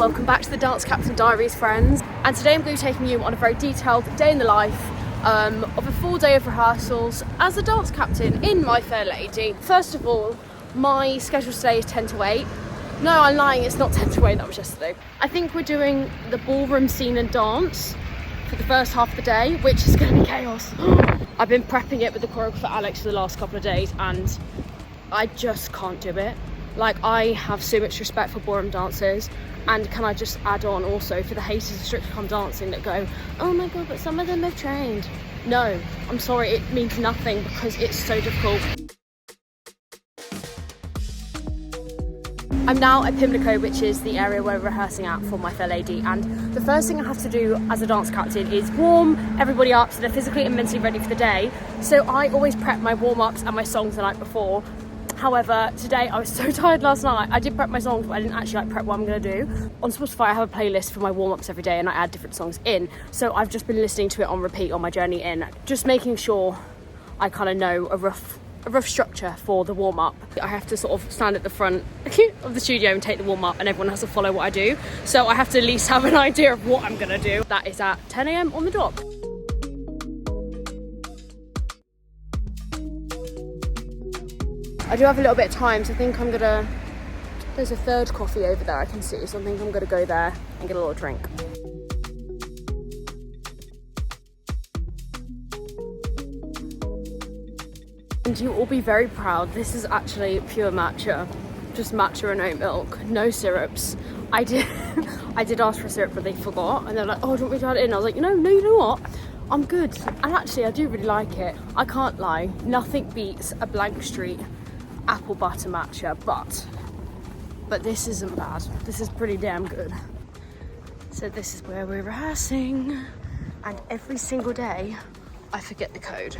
welcome back to the Dance Captain Diaries, friends. And today I'm going to be taking you on a very detailed day in the life of a full day of rehearsals as a dance captain in My Fair Lady. First of all, my schedule today is 10 to 8. No, I'm lying, it's not 10 to 8, that was yesterday. I think we're doing the ballroom scene and dance for the first half of the day, which is going to be chaos. I've been prepping it with the choreographer Alex for the last couple of days and I just can't do it. Like, I have so much respect for ballroom dancers, and can I just add on also for the haters of Strictly Come Dancing that go, oh my god, but some of them have trained. No, I'm sorry, it means nothing because it's so difficult. I'm now at Pimlico, which is the area where we're rehearsing at for My Fair Lady, and the first thing I have to do as a dance captain is warm everybody up so they're physically and mentally ready for the day. So I always prep my warm-ups and my songs the night before. However, today I was so tired last night. I did prep my songs, but I didn't actually prep what I'm going to do. On Spotify, I have a playlist for my warm-ups every day and I add different songs in. So I've just been listening to it on repeat on my journey in, just making sure I kind of know a rough structure for the warm-up. I have to sort of stand at the front of the studio and take the warm-up, and everyone has to follow what I do. So I have to at least have an idea of what I'm going to do. That is at 10 a.m. on the dot. I do have a little bit of time, so I think I'm gonna, there's a third coffee over there I can see, so I think I'm gonna go there and get a little drink. And you'll all be very proud, this is actually pure matcha, just matcha and oat milk, no syrups. I did ask for a syrup, but they forgot, and they're like, oh, do you want me to add it in? I was like, no, you know what? I'm good, and actually I do really like it. I can't lie, nothing beats a Blank Street apple butter matcha, but this isn't bad. This is pretty damn good. So this is where we're rehearsing, and every single day I forget the code.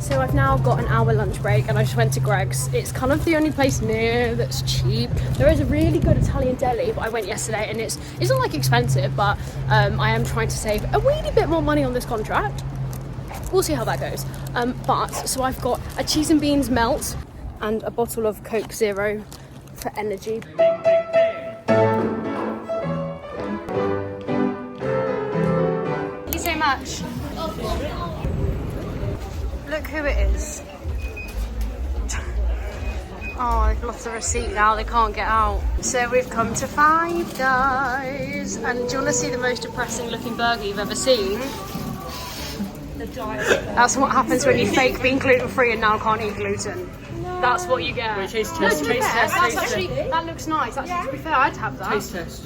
So I've now got an hour lunch break and I just went to Greg's. It's kind of the only place near that's cheap. There is a really good Italian deli, but I went yesterday and it's not like expensive, but I am trying to save a weedy bit more money on this contract. We'll see how that goes. So I've got a cheese and beans melt and a bottle of Coke Zero for energy. Thank you so much. Look who it is. Oh, they've lost the receipt now, they can't get out. So we've come to Five Guys. And do you want to see the most depressing looking burger you've ever seen? That's what happens when you fake being gluten-free and now can't eat gluten. No. That's what you get. Taste test, taste test, that's actually, that looks nice. Actually, to be fair, I'd have that. Taste test.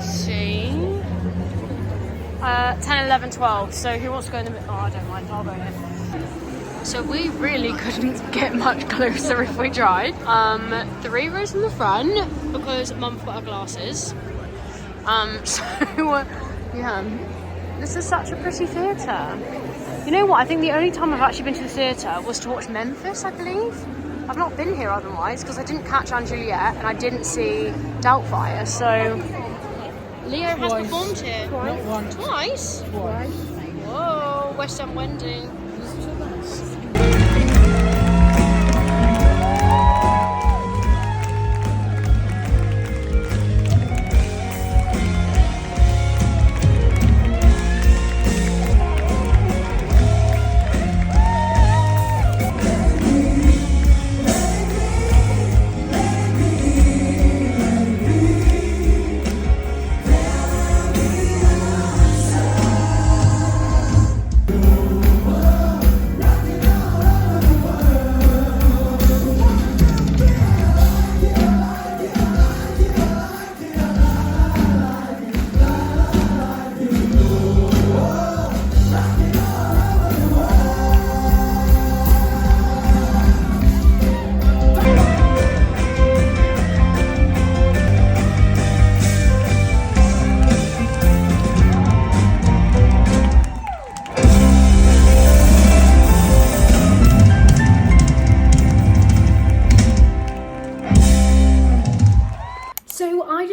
See? 10, 11, 12. So who wants to go in the middle? Oh, I don't mind. I'll go in. So we really couldn't get much closer if we tried. 3 rows in the front because Mum forgot her glasses. So yeah, this is such a pretty theatre. You know what? I think the only time I've actually been to the theatre was to watch Memphis, I believe. I've not been here otherwise because I didn't catch Anne Juliet and I didn't see Doubtfire. So Leo has performed here. Not once. Twice? Twice. Whoa, West End Wendy.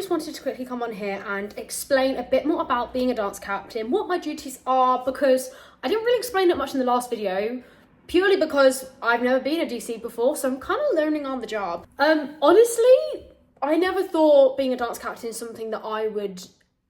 Wanted to quickly come on here and explain a bit more about being a dance captain, what my duties are, because I didn't really explain it much in the last video, purely because I've never been a DC before, so I'm kind of learning on the job. Honestly, I never thought being a dance captain is something that I would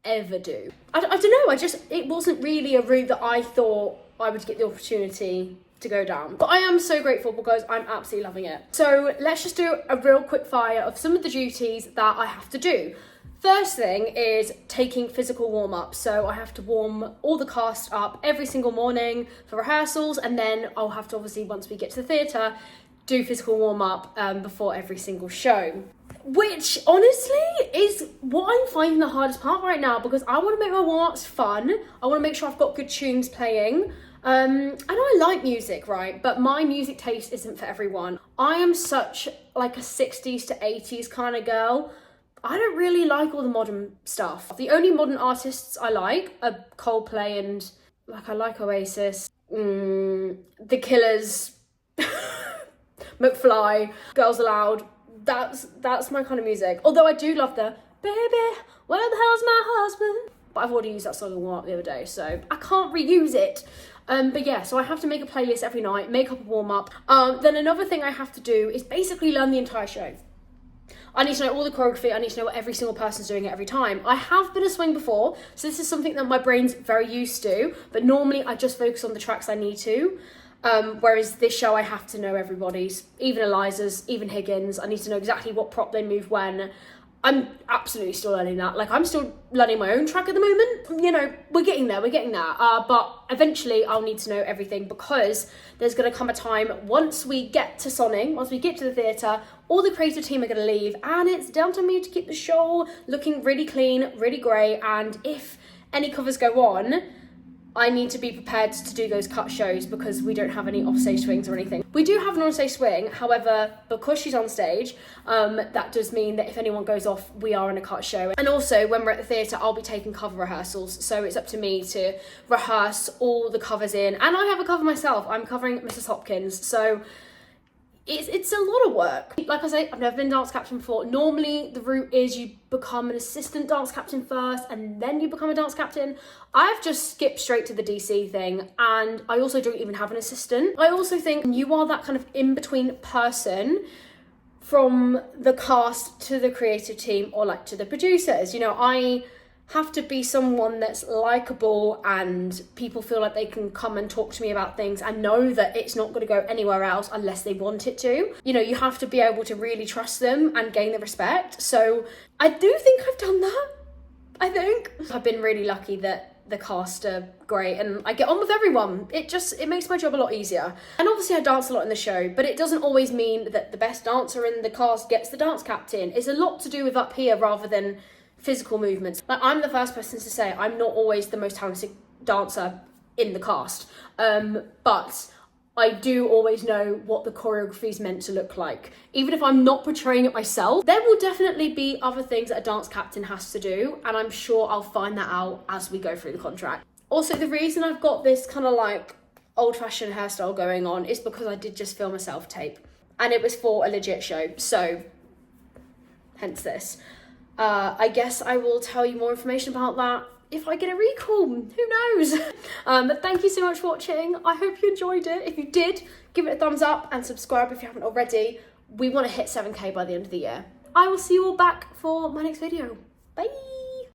ever do. I don't know, it wasn't really a route that I thought I would get the opportunity to go down. But I am so grateful because I'm absolutely loving it. So let's just do a real quick fire of some of the duties that I have to do. First thing is taking physical warm-ups. So I have to warm all the cast up every single morning for rehearsals, and then I'll have to, obviously, once we get to the theatre, do physical warm-up before every single show. Which, honestly, is what I'm finding the hardest part right now, because I want to make my warm-ups fun. I want to make sure I've got good tunes playing. And I like music, right? But my music taste isn't for everyone. I am such like a 60s to 80s kind of girl. I don't really like all the modern stuff. The only modern artists I like are Coldplay and I like Oasis, The Killers, McFly, Girls Aloud. That's my kind of music. Although I do love the baby, where the hell's my husband? But I've already used that song in warm up the other day, so I can't reuse it. But yeah, so I have to make a playlist every night, make up a warm up. Then another thing I have to do is basically learn the entire show. I need to know all the choreography, I need to know what every single person's doing at every time. I have been a swing before, so this is something that my brain's very used to, but normally I just focus on the tracks I need to. Whereas this show I have to know everybody's, even Eliza's, even Higgins. I need to know exactly what prop they move when. I'm absolutely still learning that. Like, I'm still learning my own track at the moment. You know, we're getting there. But eventually I'll need to know everything, because there's going to come a time once we get to sonning, once we get to the theatre, all the creative team are going to leave, and it's down to me to keep the show looking really clean, really great. And if any covers go on, I need to be prepared to do those cut shows, because we don't have any offstage swings or anything. We do have an onstage swing, however, because she's on stage, that does mean that if anyone goes off, we are in a cut show. And also, when we're at the theatre, I'll be taking cover rehearsals, so it's up to me to rehearse all the covers in. And I have a cover myself. I'm covering Mrs. Hopkins, so it's a lot of work. Like I say, I've never been dance captain before. Normally, the route is you become an assistant dance captain first, and then you become a dance captain. I've just skipped straight to the DC thing, and I also don't even have an assistant. I also think you are that kind of in-between person from the cast to the creative team, or like to the producers. You know, I have to be someone that's likable and people feel like they can come and talk to me about things and know that it's not going to go anywhere else unless they want it to. You know, you have to be able to really trust them and gain their respect. So I do think I've done that. I think I've been really lucky that the cast are great and I get on with everyone. It makes my job a lot easier. And obviously I dance a lot in the show, but it doesn't always mean that the best dancer in the cast gets the dance captain. It's a lot to do with up here rather than physical movements. Like, I'm the first person to say I'm not always the most talented dancer in the cast, but I do always know what the choreography is meant to look like. Even if I'm not portraying it myself, there will definitely be other things that a dance captain has to do, and I'm sure I'll find that out as we go through the contract. Also, the reason I've got this kind of like old-fashioned hairstyle going on is because I did just film a self-tape, and it was for a legit show, so hence this. I guess I will tell you more information about that if I get a recall, who knows? But thank you so much for watching. I hope you enjoyed it. If you did, give it a thumbs up and subscribe if you haven't already. We want to hit 7K by the end of the year. I will see you all back for my next video. Bye.